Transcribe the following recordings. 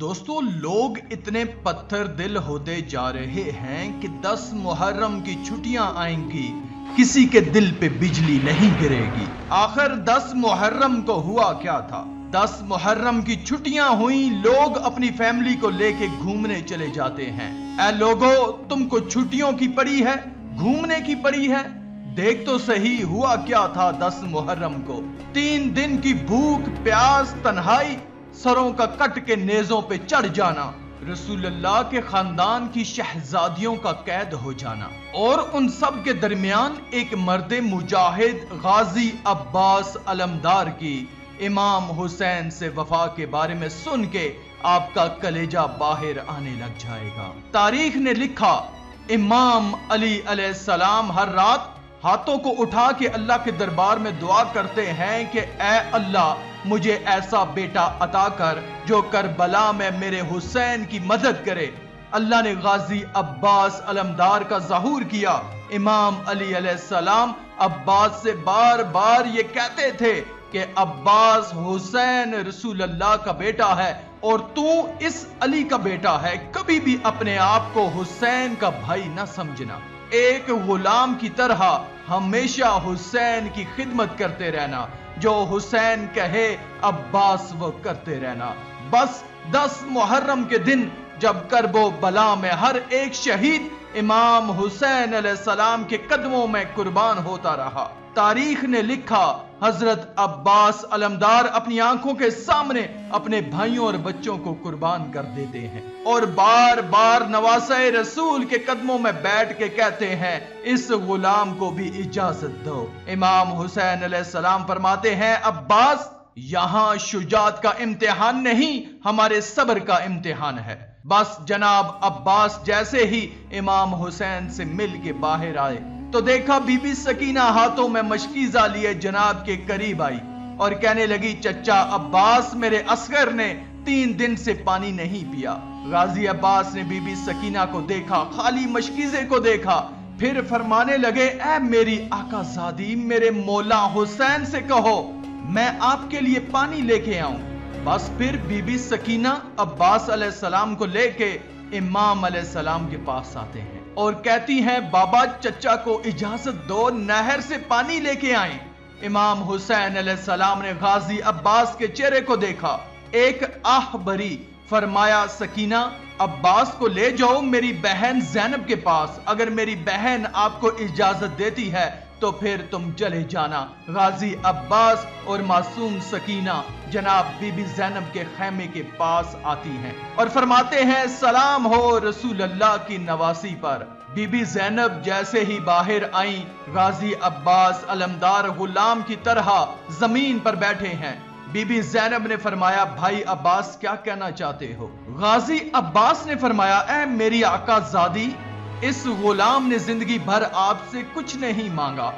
دوستو لوگ اتنے پتھر دل ہوتے جا رہے ہیں کہ 10 محرم کی چھٹیاں آئیں گی کسی کے دل پہ بجلی نہیں گرے گی۔ آخر 10 محرم کو ہوا کیا تھا؟ 10 محرم کی چھٹیاں ہوئیں، لوگ اپنی فیملی کو لے کے گھومنے چلے جاتے ہیں۔ اے لوگو، تم کو چھٹیوں کی پڑی ہے، گھومنے کی پڑی ہے؟ دیکھ تو صحیح ہوا کیا تھا 10 محرم کو۔ 3 دن کی بھوک پیاس تنہائی، سروں کا کٹ کے نیزوں پہ چڑھ جانا، رسول اللہ کے خاندان کی شہزادیوں کا قید ہو جانا، اور ان سب کے درمیان ایک مرد مجاہد غازی عباس علمدار کی امام حسین سے وفا کے بارے میں سن کے آپ کا کلیجہ باہر آنے لگ جائے گا۔ تاریخ نے لکھا امام علی علیہ السلام ہر رات ہاتھوں کو اٹھا کے اللہ کے دربار میں دعا کرتے ہیں کہ اے اللہ مجھے ایسا بیٹا عطا کر جو کربلا میں میرے حسین کی مدد کرے۔ اللہ نے غازی عباس علمدار کا ظہور کیا۔ امام علی علیہ السلام عباس سے بار بار یہ کہتے تھے کہ عباس حسین رسول اللہ کا بیٹا ہے اور تو اس علی کا بیٹا ہے، کبھی بھی اپنے آپ کو حسین کا بھائی نہ سمجھنا۔ ایک غلام کی طرح ہمیشہ حسین کی خدمت کرتے رہنا، جو حسین کہے عباس وہ کرتے رہنا۔ بس 10 محرم کے دن جب کرب و بلا میں ہر ایک شہید امام حسین علیہ السلام کے قدموں میں قربان ہوتا رہا۔ تاریخ نے لکھا حضرت عباس علمدار اپنی آنکھوں کے سامنے اپنے بھائیوں اور بچوں کو قربان کر دیتے ہیں اور بار بار نواسہ رسول کے قدموں میں بیٹھ کے کہتے ہیں اس غلام کو بھی اجازت دو۔ امام حسین علیہ السلام فرماتے ہیں عباس یہاں شجاعت کا امتحان نہیں، ہمارے صبر کا امتحان ہے۔ بس جناب عباس جیسے ہی امام حسین سے مل کے باہر آئے تو دیکھا بی بی سکینہ ہاتھوں میں مشکیزہ لیے جناب کے قریب آئی اور کہنے لگی چچا عباس میرے اصغر نے 3 دن سے پانی نہیں پیا۔ غازی عباس نے بی بی سکینہ کو دیکھا، خالی مشکیزے کو دیکھا، پھر فرمانے لگے اے میری آقا زادی میرے مولا حسین سے کہو میں آپ کے لیے پانی لے کے آؤں۔ بس پھر بی بی سکینہ عباس علیہ السلام کو لے کے امام علیہ السلام کے پاس آتے ہیں اور کہتی ہیں بابا چچا کو اجازت دو نہر سے پانی لے کے آئیں۔ امام حسین علیہ السلام نے غازی عباس کے چہرے کو دیکھا، ایک آہ بھری، فرمایا سکینہ عباس کو لے جاؤ میری بہن زینب کے پاس، اگر میری بہن آپ کو اجازت دیتی ہے تو پھر تم چلے جانا۔ غازی عباس اور معصوم سکینہ جناب بی بی زینب کے خیمے کے پاس آتی ہیں اور فرماتے ہیں سلام ہو رسول اللہ کی نواسی پر۔ بی بی زینب جیسے ہی باہر آئیں، غازی عباس علمدار غلام کی طرح زمین پر بیٹھے ہیں۔ بی بی زینب نے فرمایا بھائی عباس کیا کہنا چاہتے ہو؟ غازی عباس نے فرمایا اے میری آقا زادی اس غلام نے زندگی بھر آپ سے کچھ نہیں مانگا،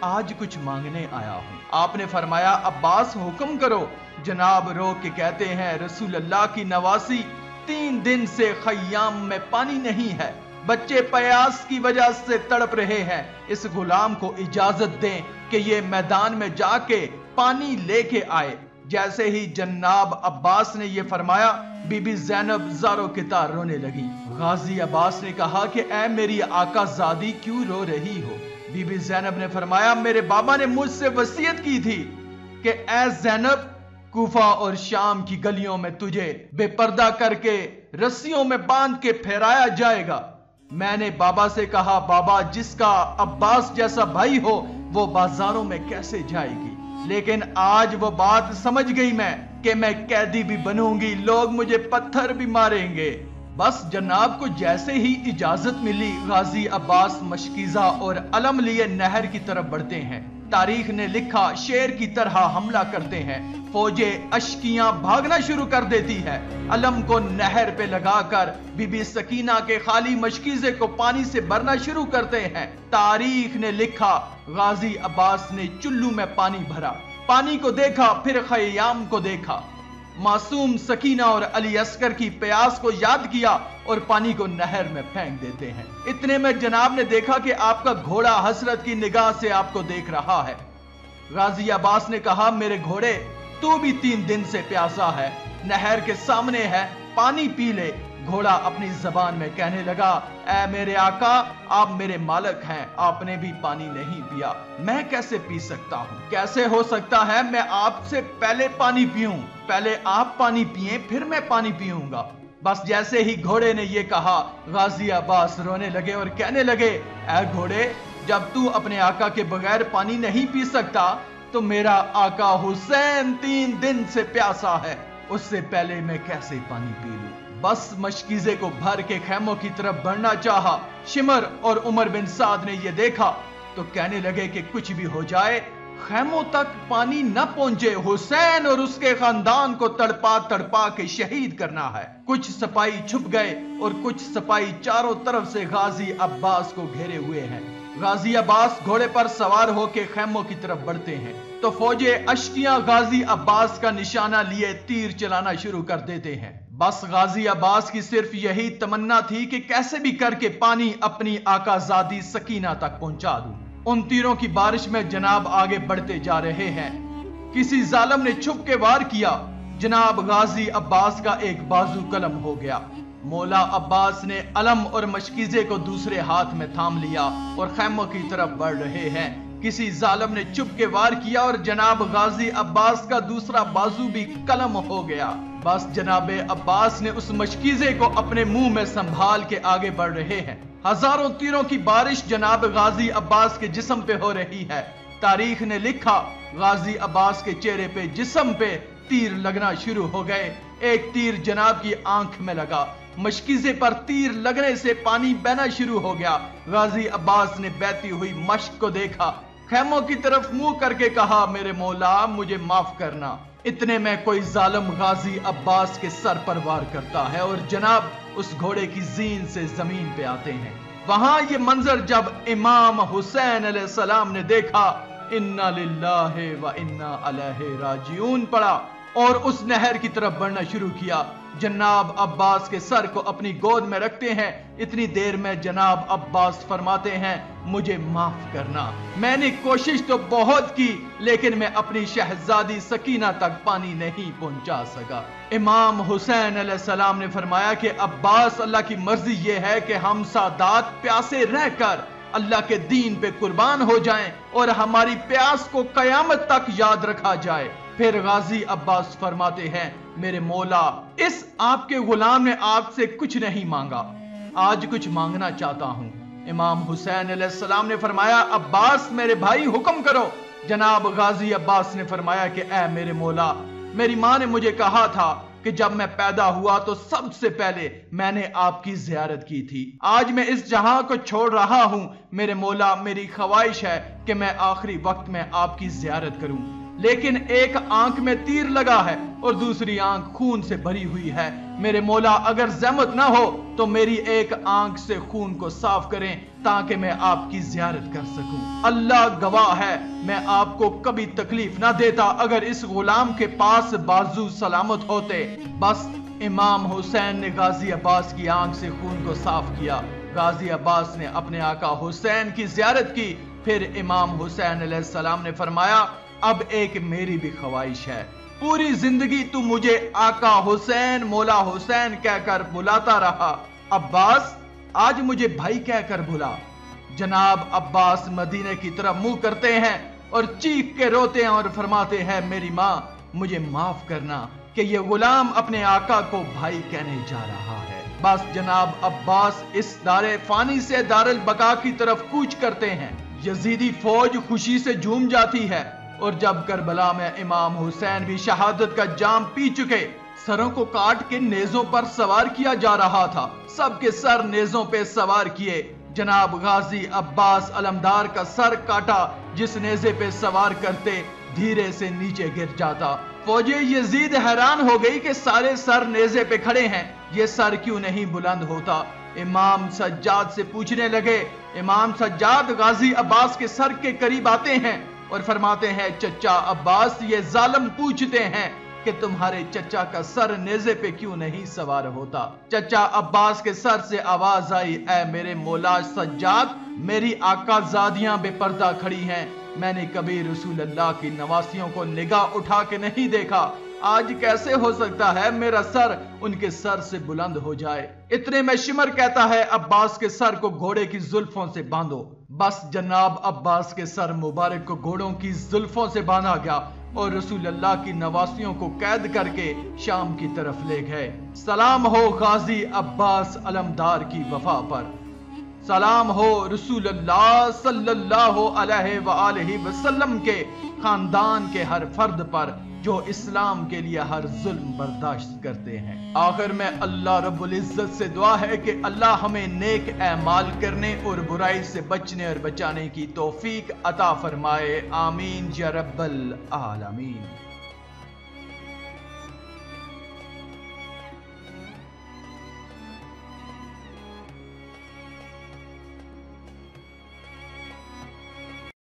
آج کچھ مانگنے آیا ہوں۔ آپ نے فرمایا عباس حکم کرو۔ جناب رو کے کہتے ہیں رسول اللہ کی نواسی 3 دن سے خیام میں پانی نہیں ہے، بچے پیاس کی وجہ سے تڑپ رہے ہیں، اس غلام کو اجازت دیں کہ یہ میدان میں جا کے پانی لے کے آئے۔ جیسے ہی جناب عباس نے یہ فرمایا بی بی زینب زاروں کی طرح رونے لگی۔ غازی عباس نے کہا کہ اے میری آقا زادی کیوں رو رہی ہو؟ بی بی زینب نے فرمایا میرے بابا نے مجھ سے وصیت کی تھی کہ اے زینب کوفہ اور شام کی گلیوں میں تجھے بے پردہ کر کے رسیوں میں باندھ کے پھیرایا جائے گا۔ میں نے بابا سے کہا بابا جس کا عباس جیسا بھائی ہو وہ بازاروں میں کیسے جائے گی؟ لیکن آج وہ بات سمجھ گئی میں کہ میں قیدی بھی بنوں گی، لوگ مجھے پتھر بھی ماریں گے۔ بس جناب کو جیسے ہی اجازت ملی غازی عباس مشکیزہ اور علم لیے نہر کی طرف بڑھتے ہیں۔ تاریخ نے لکھا شیر کی طرح حملہ کرتے ہیں، فوجیں اشکیاں بھاگنا شروع کر دیتی ہے، علم کو نہر پہ لگا کر بی بی سکینہ کے خالی مشکیزے کو پانی سے بھرنا شروع کرتے ہیں۔ تاریخ نے لکھا غازی عباس نے چلو میں پانی بھرا، پانی کو دیکھا پھر خیام کو دیکھا، معصوم سکینہ اور علی اصغر کی پیاس کو یاد کیا اور پانی کو نہر میں پھینک دیتے ہیں۔ اتنے میں جناب نے دیکھا کہ آپ کا گھوڑا حسرت کی نگاہ سے آپ کو دیکھ رہا ہے۔ غازی عباس نے کہا میرے گھوڑے تو بھی 3 دن سے پیاسا ہے، نہر کے سامنے ہے، پانی پی لے۔ گھوڑا اپنی زبان میں کہنے لگا، اے میرے آقا، آپ میرے مالک ہیں، آپ نے بھی پانی نہیں پیا، میں کیسے پی سکتا ہوں؟ کیسے ہو سکتا ہے میں آپ سے پہلے پانی پیوں؟ پہلے آپ پانی پیئیں پھر میں پانی پیوں گا۔ بس جیسے ہی گھوڑے نے یہ کہا، غازی عباس رونے لگے اور کہنے لگے، اے گھوڑے، جب تو اپنے آقا کے بغیر پانی نہیں پی سکتا تو میرا آقا حسین 3 دن سے پیاسا ہے، اس سے پہلے میں کیسے پانی پی لوں؟ بس مشکیزے کو بھر کے خیموں کی طرف بڑھنا چاہا۔ شمر اور عمر بن سعد نے یہ دیکھا تو کہنے لگے کہ کچھ بھی ہو جائے خیموں تک پانی نہ پہنچے، حسین اور اس کے خاندان کو تڑپا تڑپا کے شہید کرنا ہے۔ کچھ سپاہی چھپ گئے اور کچھ سپاہی چاروں طرف سے غازی عباس کو گھیرے ہوئے ہیں۔ غازی عباس گھوڑے پر سوار ہو کے خیموں کی طرف بڑھتے ہیں تو فوجیں اشکیاں غازی عباس کا نشانہ لیے تیر چلانا شروع کر دیتے ہیں۔ بس غازی عباس کی صرف یہی تمنا تھی کہ کیسے بھی کر کے پانی اپنی آقا زادی سکینہ تک پہنچا دوں۔ ان تیروں کی بارش میں جناب آگے بڑھتے جا رہے ہیں۔ کسی ظالم نے چھپ کے وار کیا، جناب غازی عباس کا ایک بازو قلم ہو گیا۔ مولا عباس نے علم اور مشکیزے کو دوسرے ہاتھ میں تھام لیا اور خیموں کی طرف بڑھ رہے ہیں۔ کسی ظالم نے چھپ کے وار کیا اور جناب غازی عباس کا دوسرا بازو بھی قلم ہو گیا۔ بس جناب عباس نے اس مشکیزے کو اپنے منہ میں سنبھال کے آگے بڑھ رہے ہیں۔ ہزاروں تیروں کی بارش جناب غازی عباس کے جسم پہ ہو رہی ہے۔ تاریخ نے لکھا، غازی عباس کے چہرے پہ، جسم پہ تیر لگنا شروع ہو گئے۔ ایک تیر جناب کی آنکھ میں لگا، مشکیزے پر تیر لگنے سے پانی بہنا شروع ہو گیا۔ غازی عباس نے بہتی ہوئی مشک کو دیکھا، خیموں کی طرف منہ کر کے کہا، میرے مولا مجھے معاف کرنا۔ اتنے میں کوئی ظالم غازی عباس کے سر پر وار کرتا ہے اور جناب اس گھوڑے کی زین سے زمین پہ آتے ہیں۔ وہاں یہ منظر جب امام حسین علیہ السلام نے دیکھا، انا للہ و انا الیہ راجعون پڑا اور اس نہر کی طرف بڑھنا شروع کیا۔ جناب عباس کے سر کو اپنی گود میں رکھتے ہیں۔ اتنی دیر میں جناب عباس فرماتے ہیں، مجھے معاف کرنا، میں نے کوشش تو بہت کی لیکن میں اپنی شہزادی سکینہ تک پانی نہیں پہنچا سکا۔ امام حسین علیہ السلام نے فرمایا کہ عباس، اللہ کی مرضی یہ ہے کہ ہم سادات پیاسے رہ کر اللہ کے دین پہ قربان ہو جائیں اور ہماری پیاس کو قیامت تک یاد رکھا جائے۔ پھر غازی عباس فرماتے ہیں، میرے مولا، اس آپ کے غلام نے آپ سے کچھ نہیں مانگا، آج کچھ مانگنا چاہتا ہوں۔ امام حسین علیہ السلام نے فرمایا، عباس میرے بھائی حکم کرو۔ جناب غازی عباس نے فرمایا کہ اے میرے مولا، میری ماں نے مجھے کہا تھا کہ جب میں پیدا ہوا تو سب سے پہلے میں نے آپ کی زیارت کی تھی۔ آج میں اس جہاں کو چھوڑ رہا ہوں، میرے مولا میری خواہش ہے کہ میں آخری وقت میں آپ کی زیارت کروں، لیکن ایک آنکھ میں تیر لگا ہے اور دوسری آنکھ خون سے بھری ہوئی ہے۔ میرے مولا اگر زحمت نہ ہو تو میری ایک آنکھ سے خون کو صاف کریں تاکہ میں آپ کی زیارت کر سکوں۔ اللہ گواہ ہے میں آپ کو کبھی تکلیف نہ دیتا اگر اس غلام کے پاس بازو سلامت ہوتے۔ بس امام حسین نے غازی عباس کی آنکھ سے خون کو صاف کیا۔ غازی عباس نے اپنے آقا حسین کی زیارت کی۔ پھر امام حسین علیہ السلام نے فرمایا، اب ایک میری بھی خواہش ہے، پوری زندگی تو مجھے آقا حسین، مولا حسین کہہ کر بلاتا رہا، عباس آج مجھے بھائی کہہ کر بلا۔ جناب عباس مدینے کی طرف منہ کرتے ہیں اور چیخ کے روتے ہیں اور فرماتے ہیں، میری ماں مجھے معاف کرنا کہ یہ غلام اپنے آقا کو بھائی کہنے جا رہا ہے۔ بس جناب عباس اس دار فانی سے دار البقا کی طرف کوچ کرتے ہیں۔ یزیدی فوج خوشی سے جھوم جاتی ہے اور جب کربلا میں امام حسین بھی شہادت کا جام پی چکے، سروں کو کاٹ کے نیزوں پر سوار کیا جا رہا تھا، سب کے سر نیزوں پہ سوار کیے۔ جناب غازی عباس علمدار کا سر کاٹا، جس نیزے پہ سوار کرتے دھیرے سے نیچے گر جاتا۔ فوج یزید حیران ہو گئی کہ سارے سر نیزے پہ کھڑے ہیں، یہ سر کیوں نہیں بلند ہوتا؟ امام سجاد سے پوچھنے لگے۔ امام سجاد غازی عباس کے سر کے قریب آتے ہیں اور فرماتے ہیں، چچا عباس، یہ ظالم پوچھتے ہیں کہ تمہارے چچا کا سر نیزے پہ کیوں نہیں سوار ہوتا؟ چچا عباس کے سر سے آواز آئی، اے میرے مولا سجاد، میری آقا زادیاں بے پردہ کھڑی ہیں، میں نے کبھی رسول اللہ کی نواسیوں کو نگاہ اٹھا کے نہیں دیکھا، آج کیسے ہو سکتا ہے میرا سر ان کے سر سے بلند ہو جائے؟ اتنے میں شمر کہتا ہے عباس کے سر کو گھوڑے کی زلفوں سے باندھو۔ بس جناب عباس کے سر مبارک کو گھوڑوں کی زلفوں سے باندھا گیا اور رسول اللہ کی نواسیوں کو قید کر کے شام کی طرف لے گئے۔ سلام ہو غازی عباس علمدار کی وفا پر، سلام ہو رسول اللہ صلی اللہ علیہ وآلہ وسلم کے خاندان کے ہر فرد پر جو اسلام کے لیے ہر ظلم برداشت کرتے ہیں۔ آخر میں اللہ رب العزت سے دعا ہے کہ اللہ ہمیں نیک اعمال کرنے اور برائی سے بچنے اور بچانے کی توفیق عطا فرمائے، آمین یا رب العالمین۔